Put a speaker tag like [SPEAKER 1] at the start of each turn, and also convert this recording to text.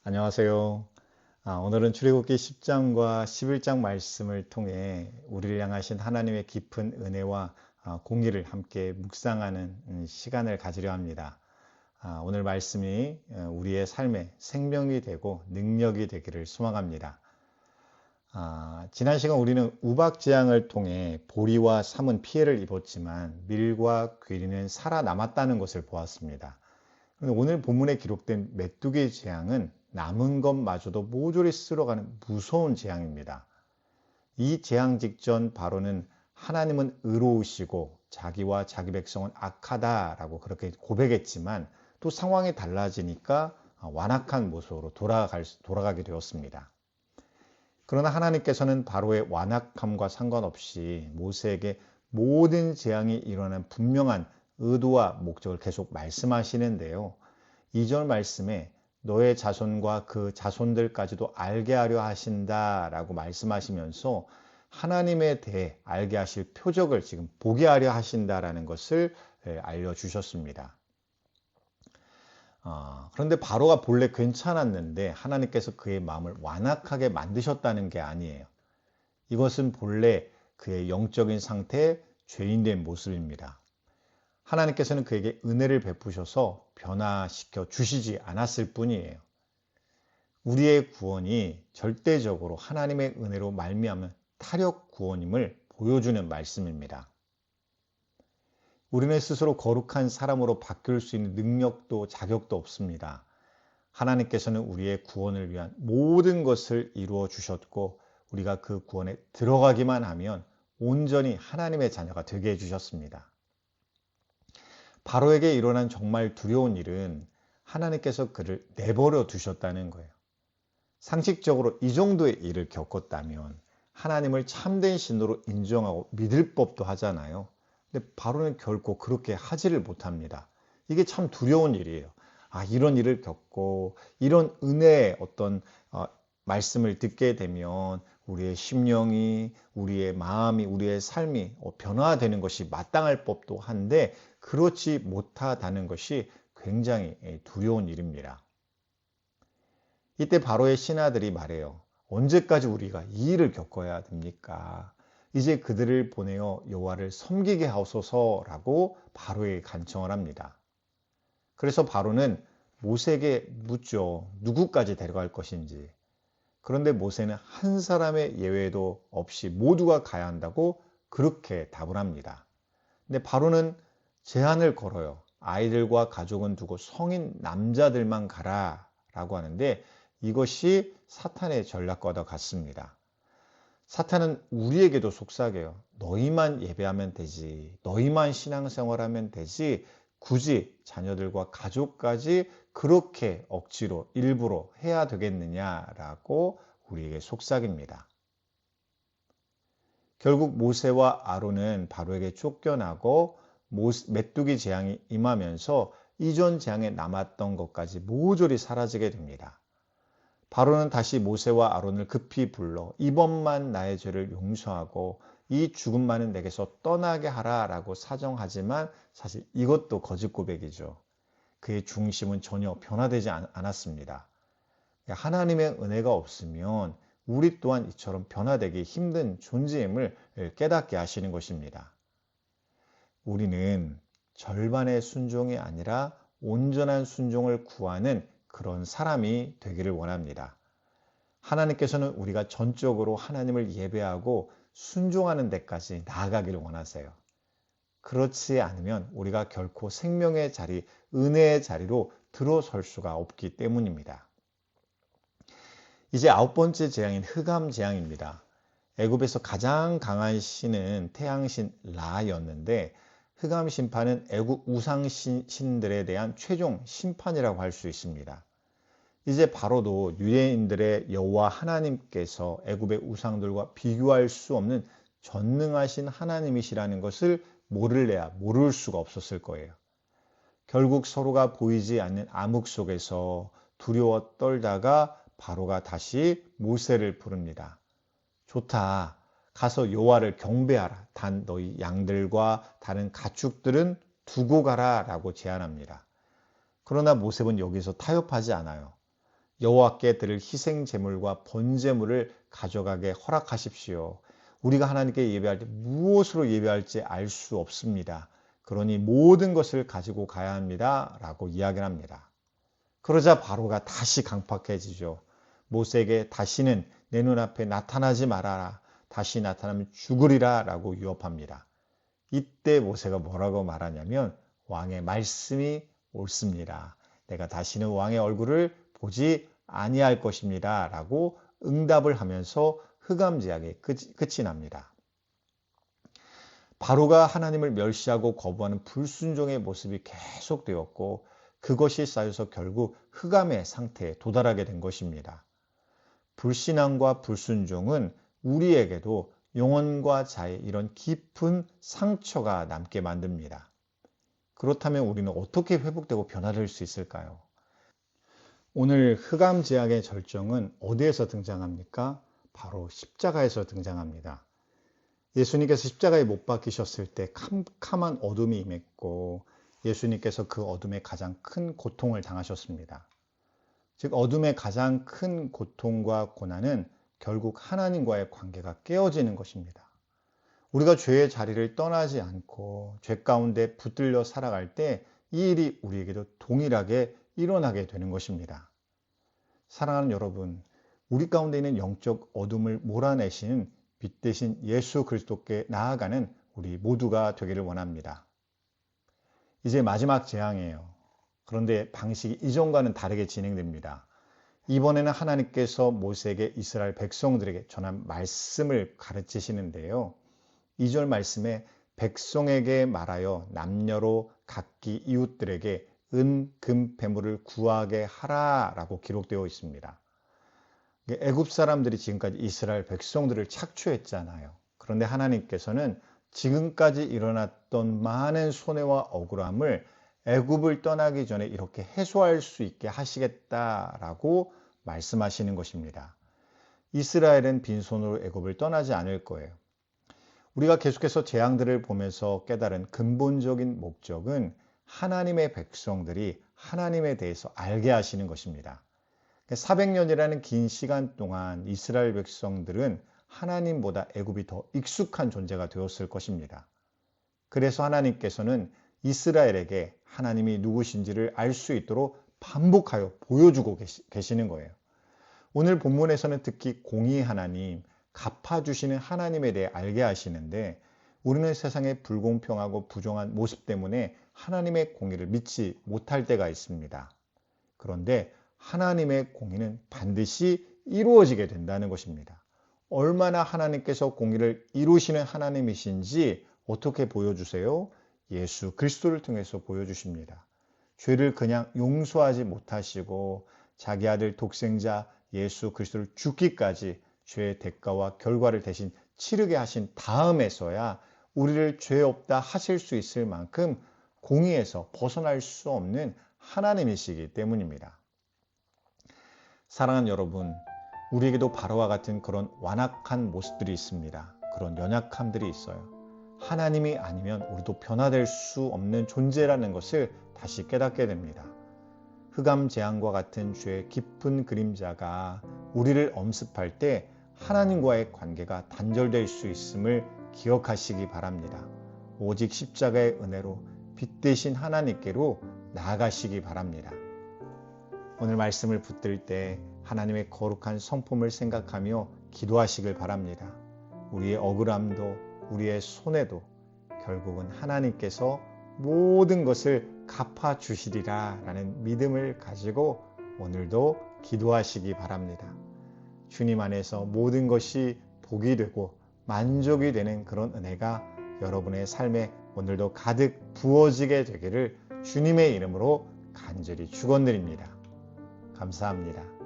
[SPEAKER 1] 안녕하세요. 오늘은 출애굽기 10장과 11장 말씀을 통해 우리를 향하신 하나님의 깊은 은혜와 공의를 함께 묵상하는 시간을 가지려 합니다. 오늘 말씀이 우리의 삶에 생명이 되고 능력이 되기를 소망합니다. 지난 시간 우리는 우박재앙을 통해 보리와 삼은 피해를 입었지만 밀과 귀리는 살아남았다는 것을 보았습니다. 오늘 본문에 기록된 메뚜기 재앙은 남은 것마저도 모조리 쓸어가는 무서운 재앙입니다. 이 재앙 직전 바로는 하나님은 의로우시고 자기와 자기 백성은 악하다라고 그렇게 고백했지만 또 상황이 달라지니까 완악한 모습으로 돌아가게 되었습니다. 그러나 하나님께서는 바로의 완악함과 상관없이 모세에게 모든 재앙이 일어난 분명한 의도와 목적을 계속 말씀하시는데요. 2절 말씀에 너의 자손과 그 자손들까지도 알게 하려 하신다라고 말씀하시면서 하나님에 대해 알게 하실 표적을 지금 보게 하려 하신다라는 것을 알려주셨습니다. 그런데 바로가 본래 괜찮았는데 하나님께서 그의 마음을 완악하게 만드셨다는 게 아니에요. 이것은 본래 그의 영적인 상태의 죄인된 모습입니다. 하나님께서는 그에게 은혜를 베푸셔서 변화시켜 주시지 않았을 뿐이에요. 우리의 구원이 절대적으로 하나님의 은혜로 말미암은 타력 구원임을 보여주는 말씀입니다. 우리는 스스로 거룩한 사람으로 바뀔 수 있는 능력도 자격도 없습니다. 하나님께서는 우리의 구원을 위한 모든 것을 이루어 주셨고 우리가 그 구원에 들어가기만 하면 온전히 하나님의 자녀가 되게 해주셨습니다. 바로에게 일어난 정말 두려운 일은 하나님께서 그를 내버려 두셨다는 거예요. 상식적으로 이 정도의 일을 겪었다면 하나님을 참된 신으로 인정하고 믿을 법도 하잖아요. 근데 바로는 결코 그렇게 하지를 못합니다. 이게 참 두려운 일이에요. 이런 일을 겪고 이런 은혜의 어떤 말씀을 듣게 되면 우리의 심령이, 우리의 마음이, 우리의 삶이 변화되는 것이 마땅할 법도 한데 그렇지 못하다는 것이 굉장히 두려운 일입니다. 이때 바로의 신하들이 말해요. 언제까지 우리가 이 일을 겪어야 됩니까? 이제 그들을 보내어 여호와를 섬기게 하소서라고 바로에게 간청을 합니다. 그래서 바로는 모세에게 묻죠. 누구까지 데려갈 것인지. 그런데 모세는 한 사람의 예외도 없이 모두가 가야 한다고 그렇게 답을 합니다. 근데 바로는 제한을 걸어요. 아이들과 가족은 두고 성인 남자들만 가라 라고 하는데 이것이 사탄의 전략과도 같습니다. 사탄은 우리에게도 속삭여요. 너희만 예배하면 되지. 너희만 신앙생활하면 되지. 굳이 자녀들과 가족까지 그렇게 억지로 일부러 해야 되겠느냐라고 우리에게 속삭입니다. 결국 모세와 아론은 바로에게 쫓겨나고 메뚜기 재앙이 임하면서 이전 재앙에 남았던 것까지 모조리 사라지게 됩니다. 바로는 다시 모세와 아론을 급히 불러 이번만 나의 죄를 용서하고 이 죽음만은 내게서 떠나게 하라라고 사정하지만 사실 이것도 거짓 고백이죠. 그의 중심은 전혀 변화되지 않았습니다. 하나님의 은혜가 없으면 우리 또한 이처럼 변화되기 힘든 존재임을 깨닫게 하시는 것입니다. 우리는 절반의 순종이 아니라 온전한 순종을 구하는 그런 사람이 되기를 원합니다. 하나님께서는 우리가 전적으로 하나님을 예배하고 순종하는 데까지 나아가기를 원하세요. 그렇지 않으면 우리가 결코 생명의 자리, 은혜의 자리로 들어설 수가 없기 때문입니다. 이제 9번째 재앙인 흑암 재앙입니다. 애굽에서 가장 강한 신은 태양신 라였는데 흑암 심판은 애굽 우상 신들에 대한 최종 심판이라고 할 수 있습니다. 이제 바로도 유대인들의 여호와 하나님께서 애굽의 우상들과 비교할 수 없는 전능하신 하나님이시라는 것을 모를래야 모를 수가 없었을 거예요. 결국 서로가 보이지 않는 암흑 속에서 두려워 떨다가 바로가 다시 모세를 부릅니다. 좋다. 가서 여호와를 경배하라. 단 너희 양들과 다른 가축들은 두고 가라 라고 제안합니다. 그러나 모세는 여기서 타협하지 않아요. 여호와께 드릴 희생 제물과 번제물을 가져가게 허락하십시오. 우리가 하나님께 예배할 때 무엇으로 예배할지 알 수 없습니다. 그러니 모든 것을 가지고 가야 합니다. 라고 이야기를 합니다. 그러자 바로가 다시 강팍해지죠. 모세에게 다시는 내 눈앞에 나타나지 말아라. 다시 나타나면 죽으리라 라고 유업합니다. 이때 모세가 뭐라고 말하냐면 왕의 말씀이 옳습니다. 내가 다시는 왕의 얼굴을 보지 아니할 것입니다. 라고 응답을 하면서 흑암제약이 끝이 납니다. 바로가 하나님을 멸시하고 거부하는 불순종의 모습이 계속되었고 그것이 쌓여서 결국 흑암의 상태에 도달하게 된 것입니다. 불신앙과 불순종은 우리에게도 영혼과 자의 이런 깊은 상처가 남게 만듭니다. 그렇다면 우리는 어떻게 회복되고 변화될 수 있을까요? 오늘 흑암제약의 절정은 어디에서 등장합니까? 바로 십자가에서 등장합니다. 예수님께서 십자가에 못 박히셨을 때 캄캄한 어둠이 임했고 예수님께서 그 어둠에 가장 큰 고통을 당하셨습니다. 즉 어둠의 가장 큰 고통과 고난은 결국 하나님과의 관계가 깨어지는 것입니다. 우리가 죄의 자리를 떠나지 않고 죄 가운데 붙들려 살아갈 때 이 일이 우리에게도 동일하게 일어나게 되는 것입니다. 사랑하는 여러분, 우리 가운데 있는 영적 어둠을 몰아내신 빛 대신 예수 그리스도께 나아가는 우리 모두가 되기를 원합니다. 이제 마지막 재앙이에요. 그런데 방식이 이전과는 다르게 진행됩니다. 이번에는 하나님께서 모세에게 이스라엘 백성들에게 전한 말씀을 가르치시는데요. 2절 말씀에 백성에게 말하여 남녀로 각기 이웃들에게 은, 금, 배물을 구하게 하라 라고 기록되어 있습니다. 애굽 사람들이 지금까지 이스라엘 백성들을 착취했잖아요. 그런데 하나님께서는 지금까지 일어났던 많은 손해와 억울함을 애굽을 떠나기 전에 이렇게 해소할 수 있게 하시겠다라고 말씀하시는 것입니다. 이스라엘은 빈손으로 애굽을 떠나지 않을 거예요. 우리가 계속해서 재앙들을 보면서 깨달은 근본적인 목적은 하나님의 백성들이 하나님에 대해서 알게 하시는 것입니다. 400년이라는 긴 시간 동안 이스라엘 백성들은 하나님보다 애굽이 더 익숙한 존재가 되었을 것입니다. 그래서 하나님께서는 이스라엘에게 하나님이 누구신지를 알 수 있도록 반복하여 보여주고 계시는 거예요. 오늘 본문에서는 특히 공의 하나님, 갚아주시는 하나님에 대해 알게 하시는데 우리는 세상의 불공평하고 부정한 모습 때문에 하나님의 공의를 믿지 못할 때가 있습니다. 그런데 하나님의 공의는 반드시 이루어지게 된다는 것입니다. 얼마나 하나님께서 공의를 이루시는 하나님이신지 어떻게 보여주세요? 예수 그리스도를 통해서 보여주십니다. 죄를 그냥 용서하지 못하시고 자기 아들 독생자 예수 그리스도를 죽기까지 죄의 대가와 결과를 대신 치르게 하신 다음에서야 우리를 죄 없다 하실 수 있을 만큼 공의에서 벗어날 수 없는 하나님이시기 때문입니다. 사랑하는 여러분, 우리에게도 바로와 같은 그런 완악한 모습들이 있습니다. 그런 연약함들이 있어요. 하나님이 아니면 우리도 변화될 수 없는 존재라는 것을 다시 깨닫게 됩니다. 흑암 재앙과 같은 죄의 깊은 그림자가 우리를 엄습할 때 하나님과의 관계가 단절될 수 있음을 기억하시기 바랍니다. 오직 십자가의 은혜로 빛 대신 하나님께로 나아가시기 바랍니다. 오늘 말씀을 붙들 때 하나님의 거룩한 성품을 생각하며 기도하시길 바랍니다. 우리의 억울함도 우리의 손해도 결국은 하나님께서 모든 것을 갚아주시리라 라는 믿음을 가지고 오늘도 기도하시기 바랍니다. 주님 안에서 모든 것이 복이 되고 만족이 되는 그런 은혜가 여러분의 삶에 오늘도 가득 부어지게 되기를 주님의 이름으로 간절히 축원드립니다. 감사합니다.